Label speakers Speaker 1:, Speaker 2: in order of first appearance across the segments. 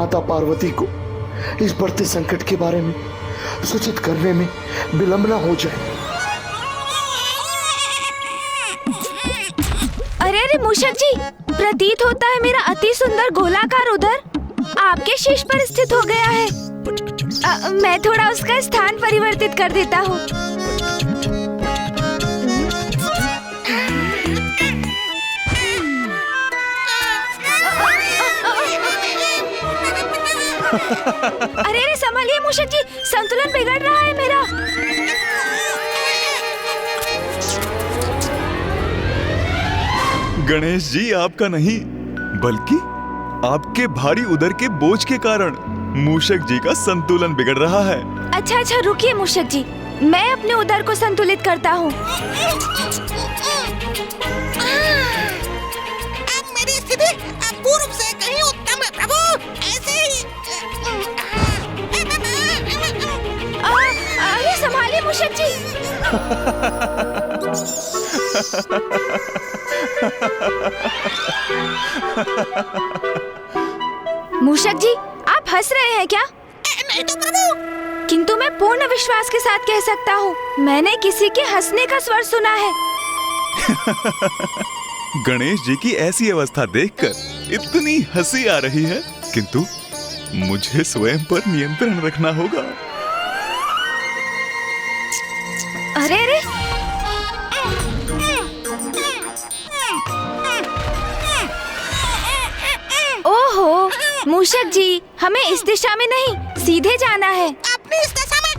Speaker 1: माता पार्वती को इस बढ़ते संकट के बारे में सूचित करने में विलंब न हो जाए।
Speaker 2: अरे अरे मूषक जी, प्रतीत होता है मेरा अति सुंदर गोलाकार उदर आपके शीश पर स्थित हो गया है। मैं थोड़ा उसका स्थान परिवर्तित कर देता हूँ। अरे अरे संभालिए मूषक जी, संतुलन बिगड़ रहा है मेरा।
Speaker 3: गणेश जी, आपका नहीं बल्कि आपके भारी उदर के बोझ के कारण मूषक जी का संतुलन बिगड़ रहा है।
Speaker 2: अच्छा अच्छा रुकिए मूषक जी, मैं अपने उदर को संतुलित करता हूँ।
Speaker 4: अब मेरी स्थिति पूर्व से कहीं उत्तम है प्रभु। ऐसे ही
Speaker 2: अरे संभालिए मूषक जी। मूषक जी, आप हंस रहे हैं क्या?
Speaker 4: नहीं तो प्रभु।
Speaker 2: किंतु मैं पूर्ण विश्वास के साथ कह सकता हूँ, मैंने किसी के हंसने का स्वर सुना है।
Speaker 3: गणेश जी की ऐसी अवस्था देखकर इतनी हंसी आ रही है, किंतु मुझे स्वयं पर नियंत्रण रखना होगा।
Speaker 2: अरे अरे, ओहो मूषक जी, हमें इस दिशा में नहीं, सीधे जाना है।
Speaker 4: अपनी इस दशा में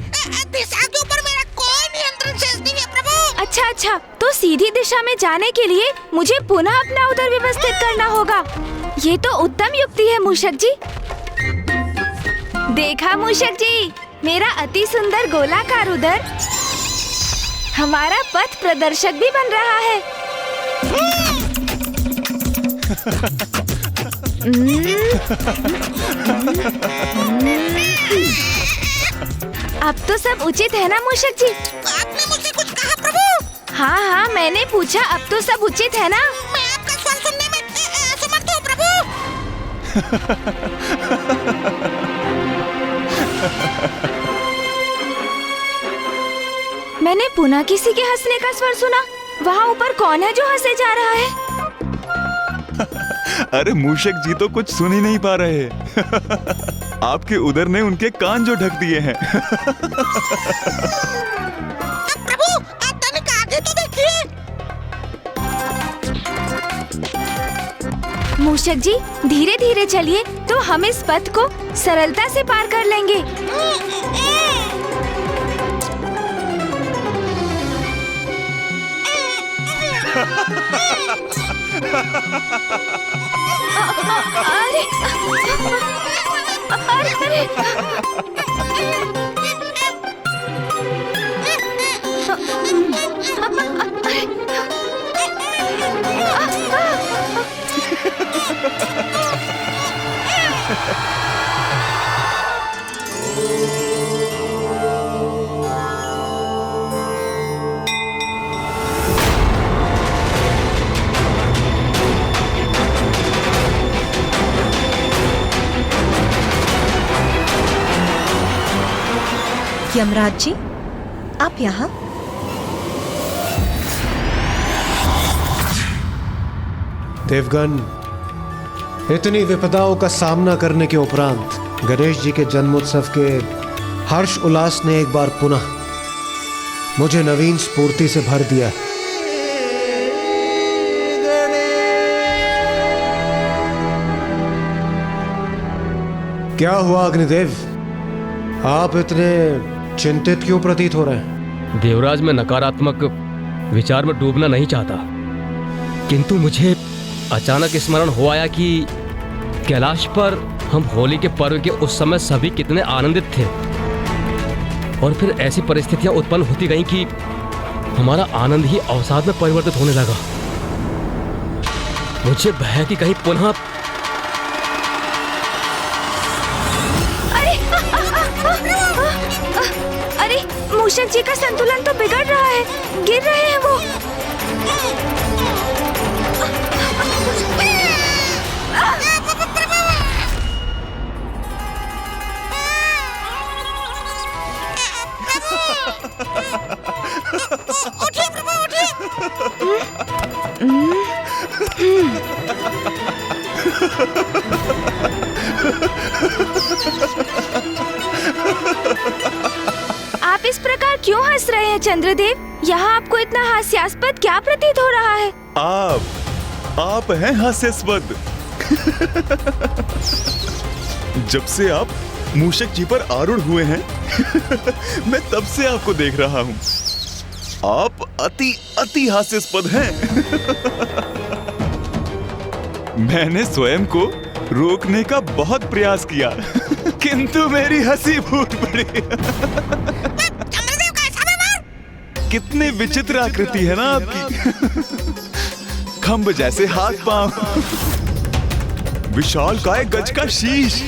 Speaker 4: दिशा के ऊपर मेरा कोई नियंत्रण शेष नहीं है प्रभु।
Speaker 2: अच्छा अच्छा, तो सीधी दिशा में जाने के लिए मुझे पुनः अपना उदर व्यवस्थित करना होगा। ये तो उत्तम युक्ति है मूषक जी। देखा मूषक जी, मेरा अति सुंदर गोलाकार उदर हमारा पथ प्रदर्शक भी बन रहा है। अब तो सब उचित है ना मूषक जी?
Speaker 4: आपने मुझसे कुछ कहा प्रभु?
Speaker 2: हाँ हाँ, मैंने पूछा अब तो सब उचित है ना?
Speaker 4: मैं आपका स्वर सुनने में असमर्थ हूँ प्रभु।
Speaker 2: मैंने पुनः किसी के हंसने का स्वर सुना। वहाँ ऊपर कौन है जो हंसे जा रहा है?
Speaker 3: अरे मूषक जी तो कुछ सुन ही नहीं पा रहे। आपके उदर ने उनके कान जो ढक दिए हैं।
Speaker 4: प्रभु, आप तनिक आगे तो देखिए।
Speaker 2: मूषक जी, धीरे धीरे चलिए तो हम इस पथ को सरलता से पार कर लेंगे। अरे
Speaker 5: यमराज जी, आप यहाँ?
Speaker 6: देवगण, इतनी विपदाओं का सामना करने के उपरांत गणेश जी के जन्मोत्सव के हर्ष उल्लास ने एक बार पुनः मुझे नवीन स्फूर्ति से भर दिया। क्या हुआ अग्निदेव, आप इतने चिंतित क्यों प्रतीत हो रहे हैं?
Speaker 7: देवराज, मैं नकारात्मक विचार में डूबना नहीं चाहता, किंतु मुझे अचानक स्मरण हो आया कि कैलाश पर हम होली के पर्व के उस समय सभी कितने आनंदित थे, और फिर ऐसी परिस्थितियां उत्पन्न होती गईं कि हमारा आनंद ही अवसाद में परिवर्तित होने लगा। मुझे भय है कि कहीं पुनः
Speaker 2: अरे मूषक जी का संतुलन तो बिगड़ रहा है, गिर रहे हैं वो। आप इस प्रकार क्यों हंस रहे हैं चंद्रदेव? यहाँ आपको इतना हास्यास्पद क्या प्रतीत हो रहा है?
Speaker 3: आप हैं हास्यास्पद। जब से आप मूषक जी पर आरूढ़ हुए हैं मैं तब से आपको देख रहा हूँ। आप अति हास्यास्पद हैं। मैंने स्वयं को रोकने का बहुत प्रयास किया किंतु मेरी हंसी फूट पड़ी।
Speaker 4: चंद्रदेव का ऐसा व्यवहार!
Speaker 3: कितनी विचित्र आकृति है ना आपकी। खंभ जैसे हाथ पांव, विशाल काय गज का शीश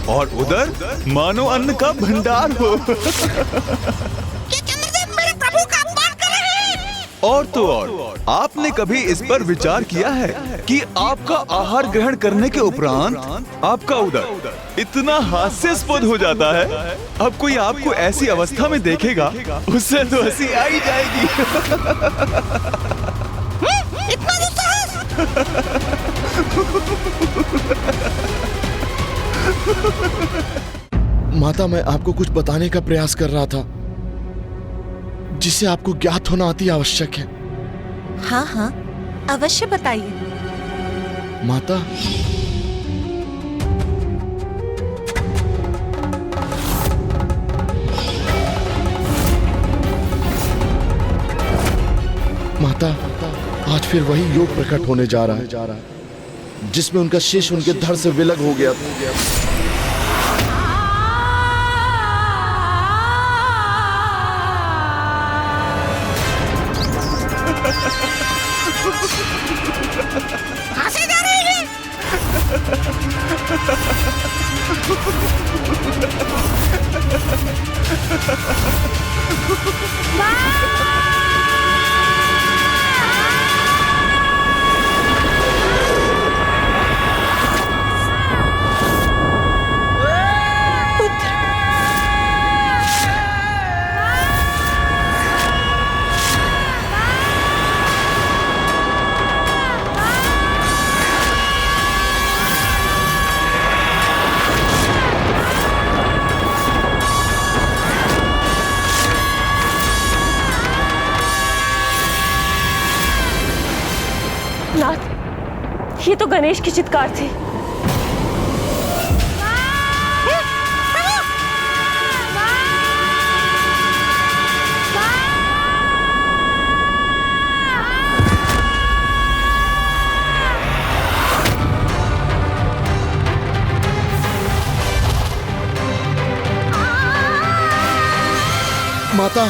Speaker 3: और उधर मानो अन्न का भंडार हो।
Speaker 4: ये चंद्रदेव मेरे प्रभु का अपमान कर रहे हैं।
Speaker 3: और तो और, आपने कभी इस पर विचार किया है कि आपका आहार ग्रहण करने के उपरांत आपका उदर इतना हास्यास्पद हो जाता है, अब कोई आपको ऐसी अवस्था में देखेगा उससे तो हंसी आ ही जाएगी।
Speaker 4: इतना दुस्साहस!
Speaker 1: माता, मैं आपको कुछ बताने का प्रयास कर रहा था जिसे आपको ज्ञात होना अति आवश्यक है।
Speaker 5: हाँ हाँ, अवश्य बताइए।
Speaker 1: माता, माता, आज फिर वही योग प्रकट होने जा रहा है जिसमें उनका शिष्य उनके धड़ से विलग हो गया था।
Speaker 4: हंसे जा रहे हैं।
Speaker 8: नाथ, ये तो गणेश की चित्कार थी।
Speaker 1: माता,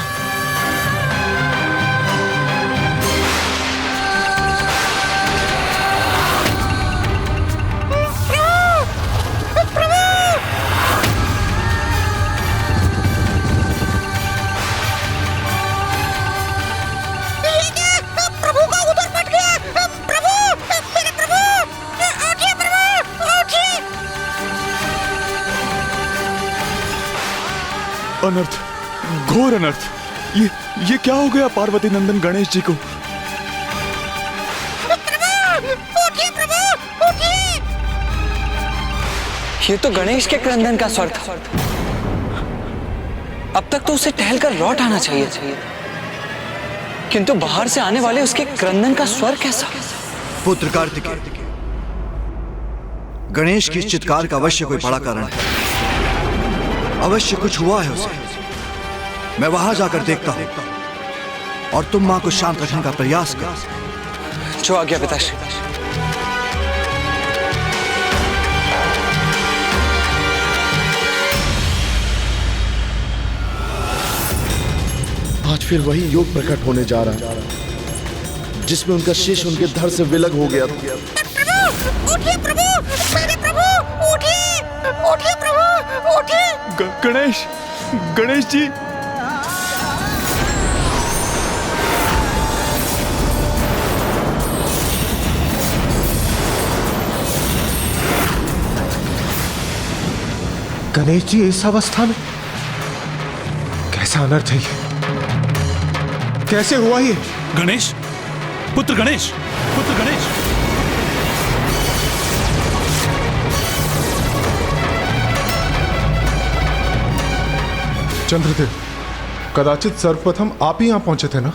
Speaker 3: अनर्थ, घोर अनर्थ। ये क्या हो गया पार्वती नंदन गणेश जी को?
Speaker 4: उठिए प्रभु, उठिए!
Speaker 9: ये तो गणेश के क्रंदन का स्वर था। अब तक तो उसे टहलकर लौट आना चाहिए, किंतु बाहर से आने वाले उसके क्रंदन का स्वर कैसा?
Speaker 10: पुत्र कार्तिकेय, गणेश की इस चित्कार का अवश्य कोई बड़ा कारण है। अवश्य कुछ हुआ है उसे। मैं वहां जाकर देखता हूं और तुम मां को शांत रखने का प्रयास कर।
Speaker 9: जो आज्ञा पिताश्री।
Speaker 1: आज फिर वही योग प्रकट होने जा रहा है जिसमें उनका शिष्य उनके धड़ से विलग हो गया था।
Speaker 4: प्रभु, उठिए प्रभु, मेरे प्रभु, उठिए, उठिए प्रभु, उठिए!
Speaker 3: गणेश जी,
Speaker 6: गणेश जी इस अवस्था में? कैसा अनर्थ है ये? कैसे हुआ ये?
Speaker 11: गणेश, पुत्र गणेश, पुत्र गणेश।
Speaker 12: चंद्रदेव, कदाचित सर्वप्रथम आप ही यहां पहुंचे थे ना?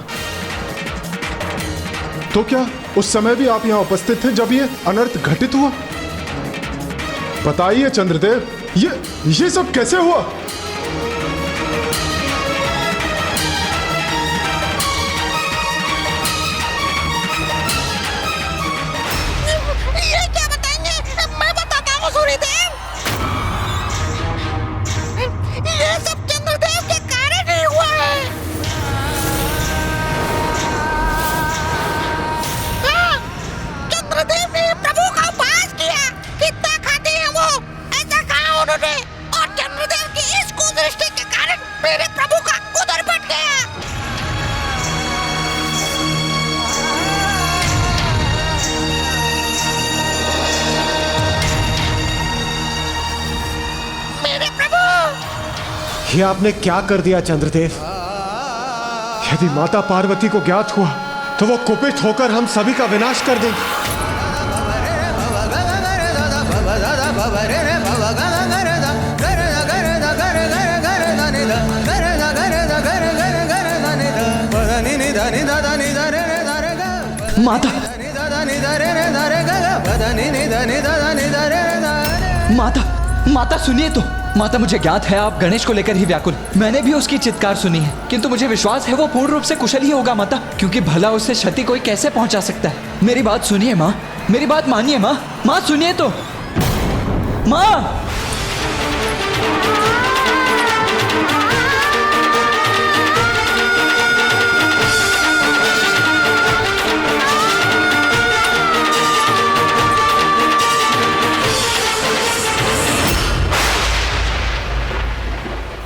Speaker 12: तो क्या उस समय भी आप यहां उपस्थित थे जब ये अनर्थ घटित हुआ? बताइए चंद्रदेव, ये सब कैसे हुआ?
Speaker 4: ये क्या बताएंगे? मैं बताता हूँ सूर्यदेव। ये सब चंद्रदेव के कारण ही हुआ है। हाँ, चंद्रदेव ने प्रभु का उपहास किया। कितना खाते हैं वो, ऐसा कहा उन्होंने। और चंद्रदेव की इस कुदृष्टि के कारण मेरे प्रभु का उदर फट गया। मेरे प्रभु,
Speaker 6: ये आपने क्या कर दिया चंद्रदेव? यदि माता पार्वती को ज्ञात हुआ तो वो कुपित होकर हम सभी का विनाश कर देंगी।
Speaker 9: माता, माता, माता सुनिए तो। माता, मुझे ज्ञात है आप गणेश को लेकर ही व्याकुल। मैंने भी उसकी चित्कार सुनी है, किंतु मुझे विश्वास है वो पूर्ण रूप से कुशल ही होगा माता, क्योंकि भला उससे क्षति कोई कैसे पहुंचा सकता है। मेरी बात सुनिए माँ, मेरी बात मानिए माँ। माँ सुनिए तो। माँ,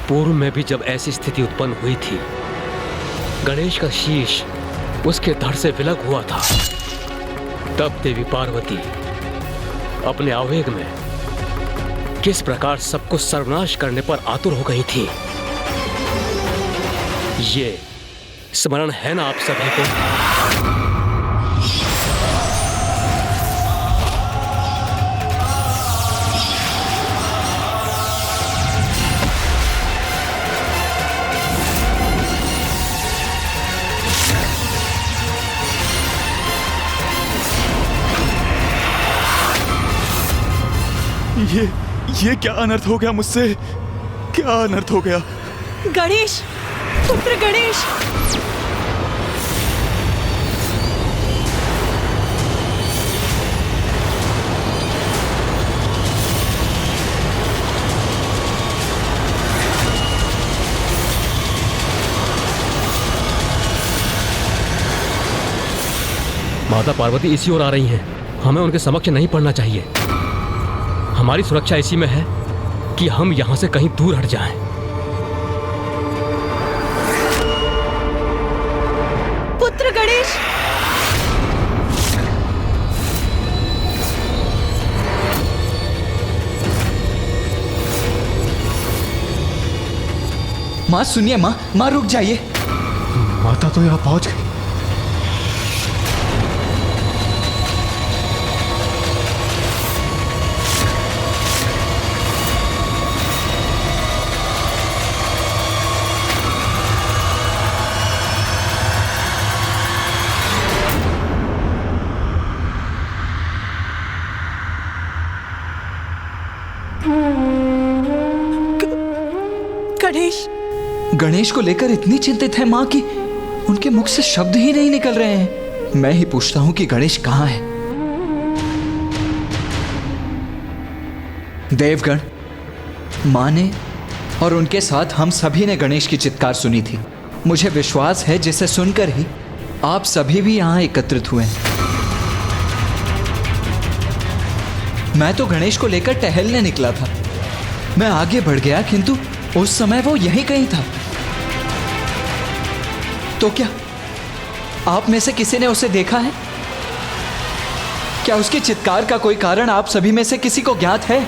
Speaker 7: पूर्व में भी जब ऐसी स्थिति उत्पन्न हुई थी, गणेश का शीश उसके धड़ से विलग हुआ था। तब देवी पार्वती अपने आवेग में किस प्रकार सबको सर्वनाश करने पर आतुर हो गई थी, ये स्मरण है ना आप सभी को?
Speaker 3: ये क्या अनर्थ हो गया मुझसे? क्या अनर्थ हो गया?
Speaker 5: गणेश, पुत्र गणेश।
Speaker 7: माता पार्वती इसी ओर आ रही हैं। हमें उनके समक्ष नहीं पड़ना चाहिए। हमारी सुरक्षा इसी में है कि हम यहां से कहीं दूर हट जाएं।
Speaker 5: पुत्र गणेश,
Speaker 9: माँ सुनिए माँ, माँ रुक जाइए।
Speaker 6: माता तो यहाँ पहुंच गई।
Speaker 5: गणेश,
Speaker 9: गणेश को लेकर इतनी चिंतित है माँ कि उनके मुख से शब्द ही नहीं निकल रहे हैं। मैं ही पूछता हूं कि गणेश कहाँ है। देवगण, माँ ने और उनके साथ हम सभी ने गणेश की चित्कार सुनी थी। मुझे विश्वास है जिसे सुनकर ही आप सभी भी यहाँ एकत्रित हुए हैं। मैं तो गणेश को लेकर टहलने निकला था। मैं आगे बढ़ गया, किंतु उस समय वो यहीं कहीं था। तो क्या आप में से किसी ने उसे देखा है? क्या उसकी चित्कार का कोई कारण आप सभी में से किसी को ज्ञात है?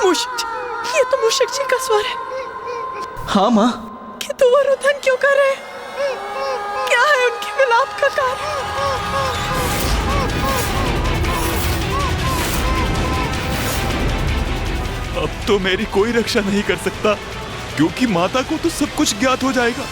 Speaker 5: मूषक जी, ये तो मूषक जी का स्वर है।
Speaker 9: हाँ माँ।
Speaker 5: किंतु वो रुदन क्यों कर रहे हैं? क्या है उनके विलाप का कारण?
Speaker 3: अब तो मेरी कोई रक्षा नहीं कर सकता, क्योंकि माता को तो सब कुछ ज्ञात हो जाएगा।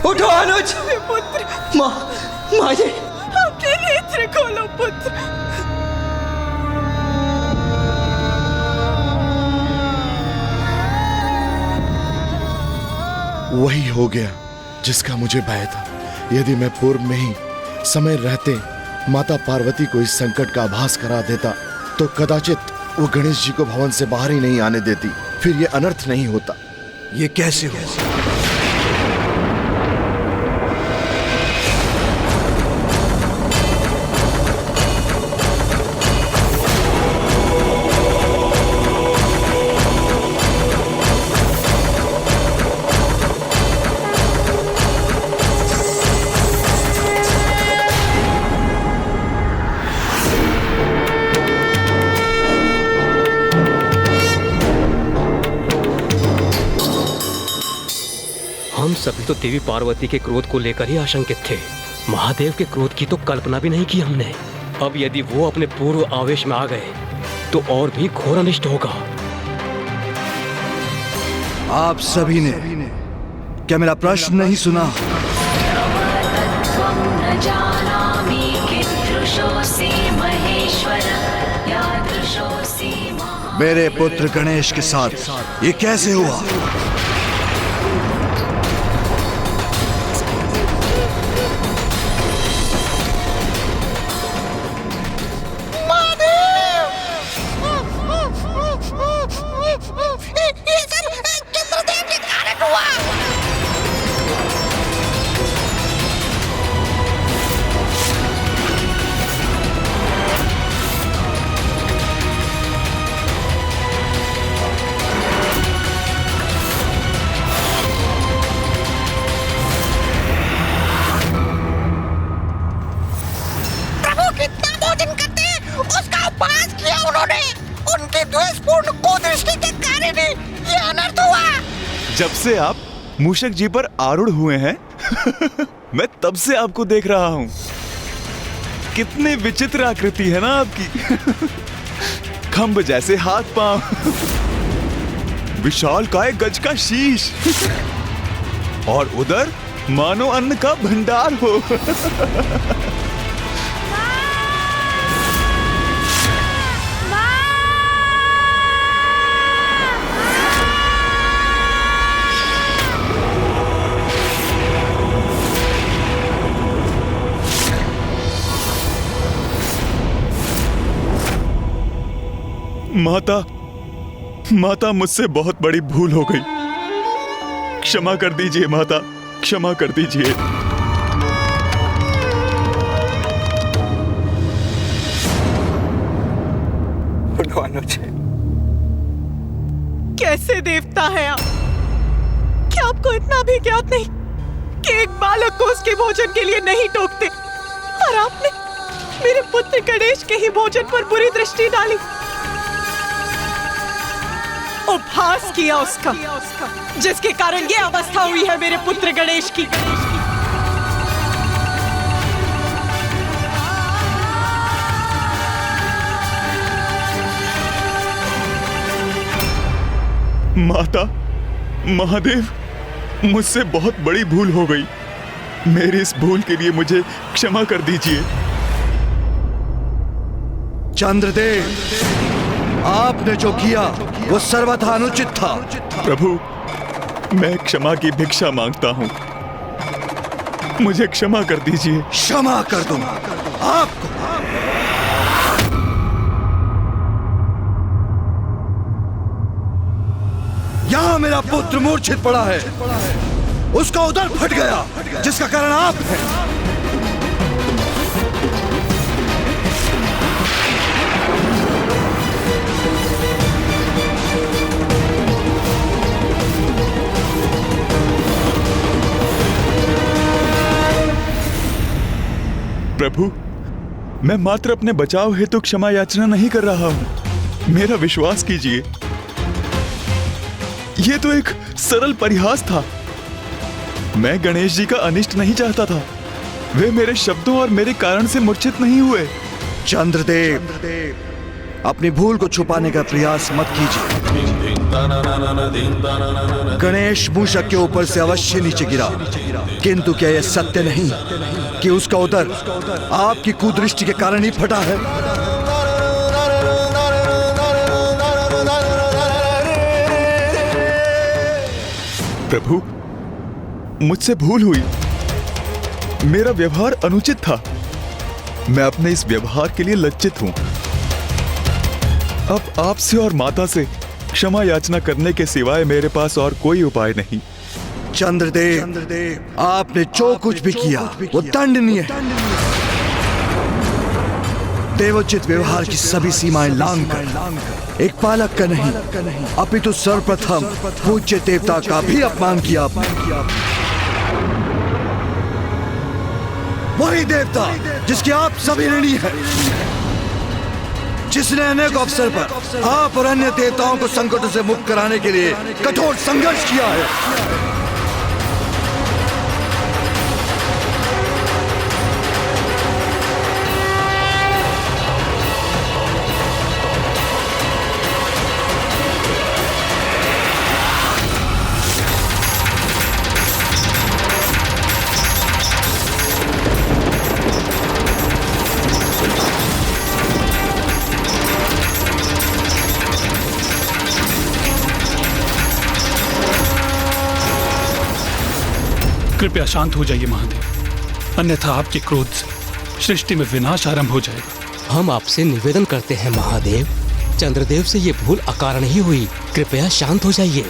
Speaker 9: उठो अनुज।
Speaker 5: पुत्र,
Speaker 9: माँ ये
Speaker 5: अपने नेत्र खोलो पुत्र।
Speaker 1: वही हो गया जिसका मुझे भय था। यदि मैं पूर्व में ही समय रहते माता पार्वती को इस संकट का आभास करा देता तो कदाचित वो गणेश जी को भवन से बाहर ही नहीं आने देती, फिर ये अनर्थ नहीं होता।
Speaker 10: ये कैसे हुआ?
Speaker 7: हम सभी तो देवी पार्वती के क्रोध को लेकर ही आशंकित थे। महादेव के क्रोध की तो कल्पना भी नहीं की हमने। अब यदि वो अपने पूर्व आवेश में आ गए तो और भी घोर अनिष्ट होगा।
Speaker 10: आप सभी ने क्या मेरा प्रश्न नहीं सुना? मेरे पुत्र गणेश के साथ ये कैसे हुआ?
Speaker 3: जब से आप मूषक जी पर आरूढ़ हुए हैं मैं तब से आपको देख रहा हूं। कितनी विचित्र आकृति है ना आपकी। खंभ जैसे हाथ पांव, विशाल काय गज का शीश और उधर मानो अन्न का भंडार हो। माता मुझसे बहुत बड़ी भूल हो गई। क्षमा कर दीजिए माता, क्षमा कर दीजिए।
Speaker 5: कैसे देवता है आप? क्या आपको इतना भी ज्ञात नहीं कि एक बालक को उसके भोजन के लिए नहीं टोकते? और आपने मेरे पुत्र गणेश के ही भोजन पर बुरी दृष्टि डाली, उपहास किया उसका, जिसके कारण ये अवस्था हुई है मेरे पुत्र गणेश की।
Speaker 3: माता, महादेव, मुझसे बहुत बड़ी भूल हो गई। मेरी इस भूल के लिए मुझे क्षमा कर दीजिए।
Speaker 10: चंद्रदेव, आपने जो किया वो सर्वथा अनुचित था।
Speaker 3: प्रभु, मैं क्षमा की भिक्षा मांगता हूँ, मुझे क्षमा कर दीजिए।
Speaker 10: क्षमा कर दूंगा आपको। यहाँ मेरा पुत्र मूर्छित पड़ा है, उसका उदर फट गया, जिसका कारण आप हैं।
Speaker 3: प्रभु, मैं मात्र अपने बचाव हेतु क्षमा याचना नहीं कर रहा हूँ, मेरा विश्वास कीजिए। ये तो एक सरल परिहास था। मैं गणेश जी का अनिष्ट नहीं चाहता था। वे मेरे शब्दों और मेरे कारण से मूर्छित नहीं हुए।
Speaker 10: चंद्रदेव, अपनी भूल को छुपाने का प्रयास मत कीजिए। गणेश मूषक के ऊपर से अवश्य नीचे गिरा, किंतु क्या यह सत्य नहीं कि उसका उदर आपकी कुदृष्टि के कारण ही फटा है?
Speaker 3: प्रभु, मुझसे भूल हुई। मेरा व्यवहार अनुचित था। मैं अपने इस व्यवहार के लिए लज्जित हूं। अब आपसे और माता से क्षमा याचना करने के सिवाय मेरे पास और कोई उपाय नहीं।
Speaker 10: चंद्रदेव, आपने जो कुछ भी किया वो दंडनीय है। देवोचित व्यवहार की सभी सीमाएं लांघकर एक बालक का नहीं अपितु सर्वप्रथम पूज्य देवता का भी अपमान किया। वही देवता जिसके आप सभी ऋणी हैं, जिसने अनेक अवसर पर आप और अन्य देवताओं को संकटों से मुक्त कराने के लिए कठोर संघर्ष किया है।
Speaker 11: कृपया शांत हो जाइए महादेव, अन्यथा आपके क्रोध से सृष्टि में विनाश आरंभ हो जाएगा।
Speaker 7: हम आपसे निवेदन करते हैं महादेव, चंद्रदेव से ये भूल अकारण ही हुई, कृपया शांत हो जाइए।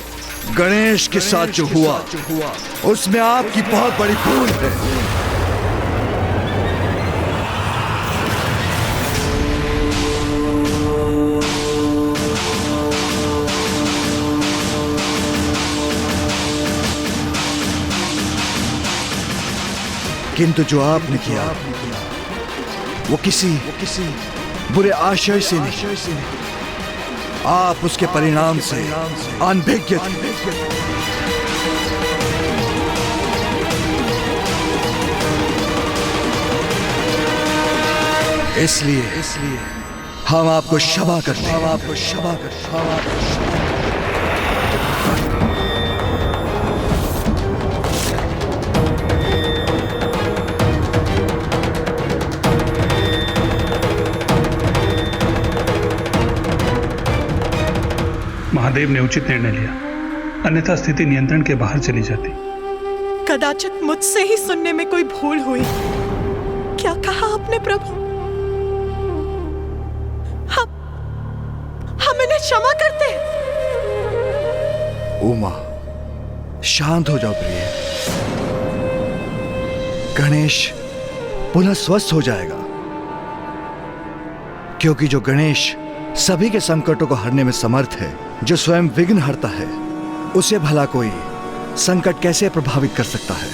Speaker 10: गणेश के साथ जो हुआ उसमें आपकी बहुत बड़ी भूल है। किंतु जो आपने किया वो किसी बुरे आशय से नहीं, आप उसके परिणाम से अनभिज्ञ थे। इसलिए हम आपको क्षमा करते हैं।
Speaker 11: महादेव ने उचित निर्णय लिया, अन्यथा स्थिति नियंत्रण के बाहर चली जाती।
Speaker 5: कदाचित मुझसे ही सुनने में कोई भूल हुई। क्या कहा आपने प्रभु? हम
Speaker 10: उमा, शांत हो जाओ प्रिय। गणेश पुनः स्वस्थ हो जाएगा, क्योंकि जो गणेश सभी के संकटों को हरने में समर्थ है, जो स्वयं विघ्न हरता है, उसे भला कोई संकट कैसे प्रभावित कर सकता है?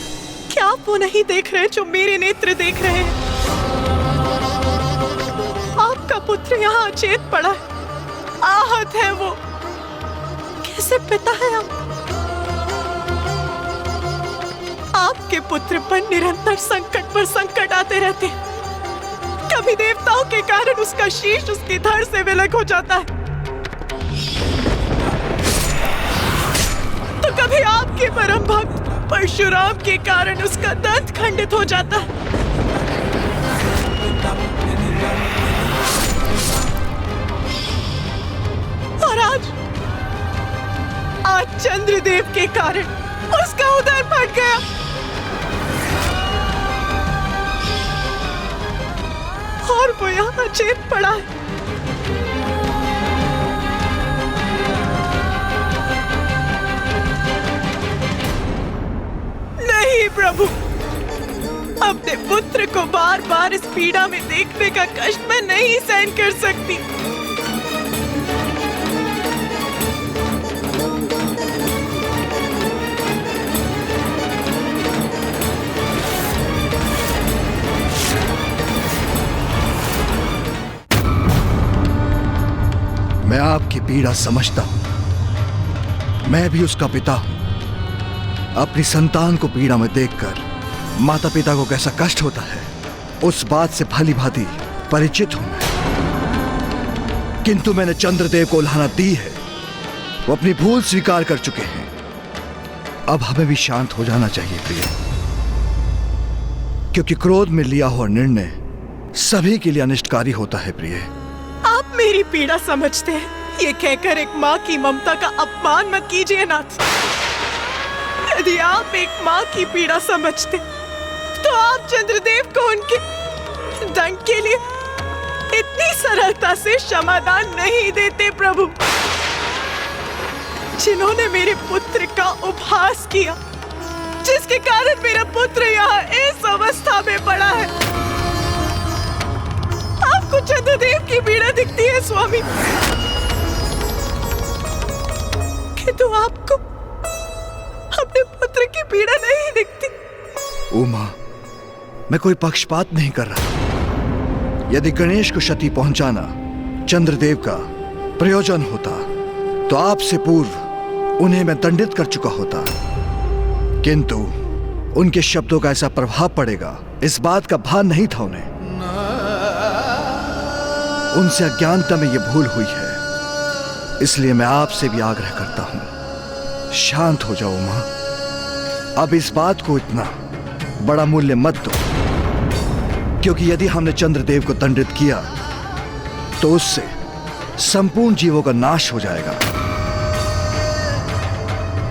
Speaker 5: क्या आप वो नहीं देख रहे जो मेरे नेत्र देख रहे हैं? आपका पुत्र यहाँ अचेत पड़ा है, आहत है वो। कैसे पिता है आप? आपके पुत्र पर निरंतर संकट पर संकट आते रहते हैं। कभी देवताओं के कारण उसका शीश उसकी धड़ से विलग हो जाता है, तो कभी आपके परम भक्त परशुराम के कारण उसका दंत खंडित हो जाता है। और आज चंद्रदेव के कारण उसका उदर फट गया। और वो यहाँ अचेत पड़ा है। नहीं प्रभु, अपने पुत्र को बार बार इस पीड़ा में देखने का कष्ट मैं नहीं सहन कर सकती।
Speaker 10: मैं आपकी पीड़ा समझता हूं। मैं भी उसका पिता हूं। अपनी संतान को पीड़ा में देखकर माता पिता को कैसा कष्ट होता है, उस बात से भली भांति परिचित हूं मैं। किंतु मैंने चंद्रदेव को उल्हाना दी है, वो अपनी भूल स्वीकार कर चुके हैं। अब हमें भी शांत हो जाना चाहिए प्रिय, क्योंकि क्रोध में लिया हुआ निर्णय सभी के लिए अनिष्टकारी होता है प्रिय।
Speaker 5: आप मेरी पीड़ा समझते हैं, ये कहकर एक माँ की ममता का अपमान मत कीजिए नाथ। यदि आप एक माँ की पीड़ा समझते तो आप चंद्रदेव को उनके दंड के लिए इतनी सरलता से क्षमादान नहीं देते प्रभु। जिन्होंने मेरे पुत्र का उपहास किया, जिसके कारण मेरा पुत्र यहाँ इस अवस्था में पड़ा है, आपको चंद्रदेव की पीड़ा दिखती है स्वामी, किंतु आपको अपने पुत्र की पीड़ा नहीं दिखती।
Speaker 10: उमा, मैं कोई पक्षपात नहीं कर रहा। यदि गणेश को क्षति पहुंचाना चंद्रदेव का प्रयोजन होता तो आपसे पूर्व उन्हें मैं दंडित कर चुका होता, किंतु उनके शब्दों का ऐसा प्रभाव पड़ेगा, इस बात का भान नहीं था उन्हें। उनसे अज्ञानता में यह भूल हुई है, इसलिए मैं आपसे भी आग्रह करता हूं, शांत हो जाओ मां। अब इस बात को इतना बड़ा मूल्य मत दो, क्योंकि यदि हमने चंद्रदेव को दंडित किया तो उससे संपूर्ण जीवों का नाश हो जाएगा,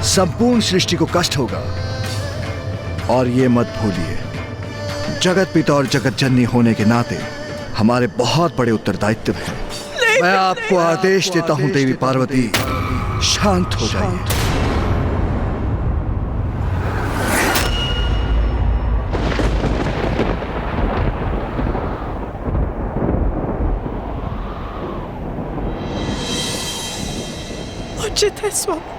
Speaker 10: संपूर्ण सृष्टि को कष्ट होगा। और ये मत भूलिए, जगत पिता और जगत जननी होने के नाते हमारे बहुत बड़े उत्तरदायित्व हैं। मैं आपको आदेश देता हूं देवी पार्वती, शांत हो जाइए।
Speaker 5: उचित है स्वामी।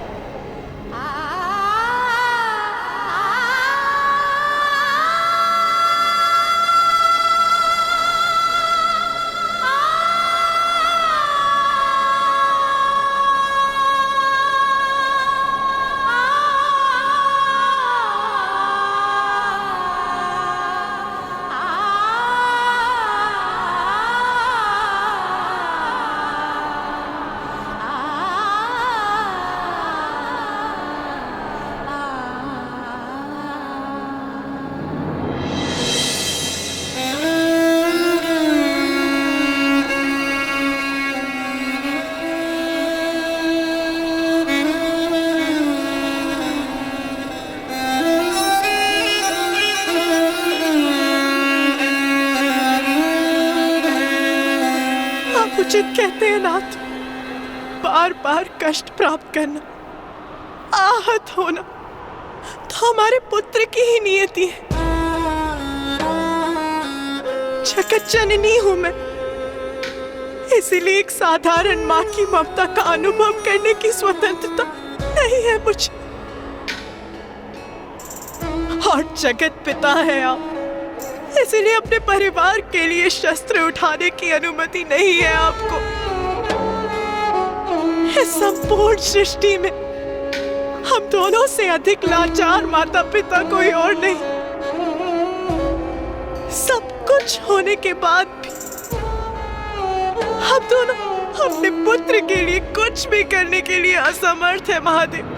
Speaker 5: उचित कहते हैं नाथ, बार बार कष्ट प्राप्त करना आहत होना तो हमारे पुत्र की ही नियति है। जगत जननी हूं मैं, इसलिए एक साधारण माँ की ममता का अनुभव करने की स्वतंत्रता नहीं है मुझे। और जगत पिता है आप, इसलिए अपने परिवार के लिए शस्त्र उठाने की अनुमति नहीं है आपको। इस संपूर्ण सृष्टि में हम दोनों से अधिक लाचार माता पिता कोई और नहीं। सब कुछ होने के बाद भी हम दोनों अपने पुत्र के लिए कुछ भी करने के लिए असमर्थ है महादेव।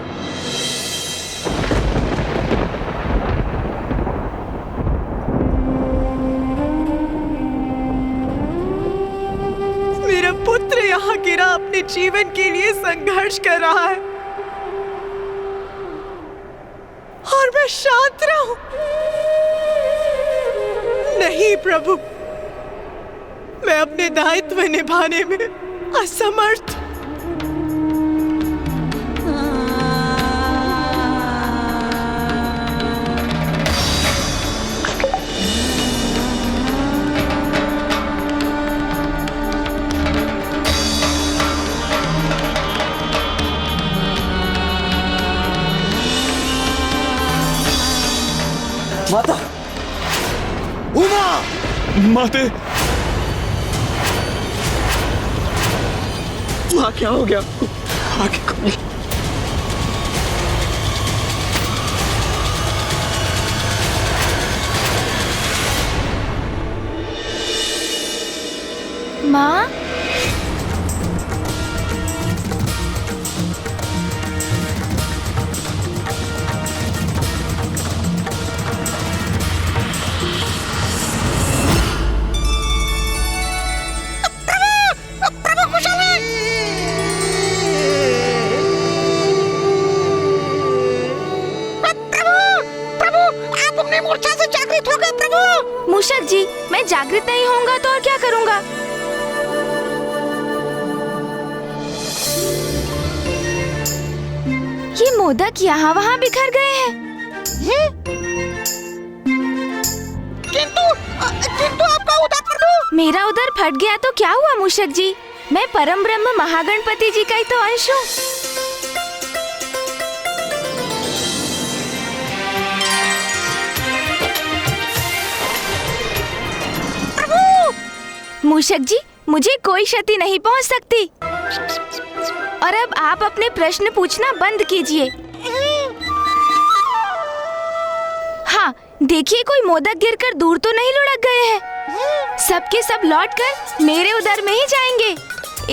Speaker 5: मेरा पुत्र यहाँ गिरा अपने जीवन के लिए संघर्ष कर रहा है और मैं शांत रहूं? नहीं प्रभु, मैं अपने दायित्व निभाने में असमर्थ।
Speaker 10: माता, उमा,
Speaker 3: माते,
Speaker 10: वहाँ क्या हो गया? आगे खोल।
Speaker 2: माँ, मूषक जी, मैं जागृत नहीं होऊंगा तो और क्या करूंगा? ये मोदक यहाँ वहाँ बिखर गए हैं।
Speaker 4: किंतु आपका उदर प्रभु।
Speaker 2: मेरा उदर फट गया तो क्या हुआ मूषक जी? मैं परम ब्रह्म महागणपति जी का ही तो अंश हूँ। मूषक जी, मुझे कोई क्षति नहीं पहुंच सकती। और अब आप अपने प्रश्न पूछना बंद कीजिए। हाँ, देखिए कोई मोदक गिरकर दूर तो नहीं लुढ़क गए हैं। सबके सब लौटकर मेरे उदर में ही जाएंगे।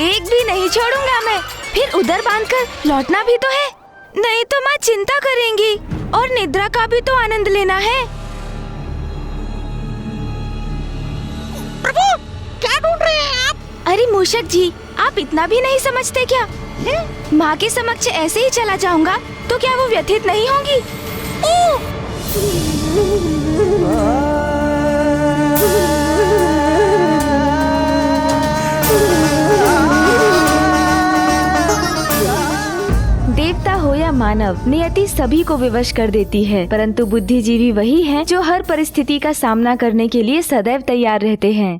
Speaker 2: एक भी नहीं छोड़ूंगा मैं। फिर उदर बांधकर लौटना भी तो है, नहीं तो माँ चिंता करेंगी और निद्रा का भी तो आनंद लेना है।
Speaker 4: प्रभु, क्या ढूंढ रहे हैं आप?
Speaker 2: अरे मूषक जी, आप इतना भी नहीं समझते क्या? माँ के समक्ष ऐसे ही चला जाऊंगा तो क्या वो व्यथित नहीं होंगी? देवता हो या मानव, नियति सभी को विवश कर देती है, परंतु बुद्धिजीवी वही हैं जो हर परिस्थिति का सामना करने के लिए सदैव तैयार रहते हैं।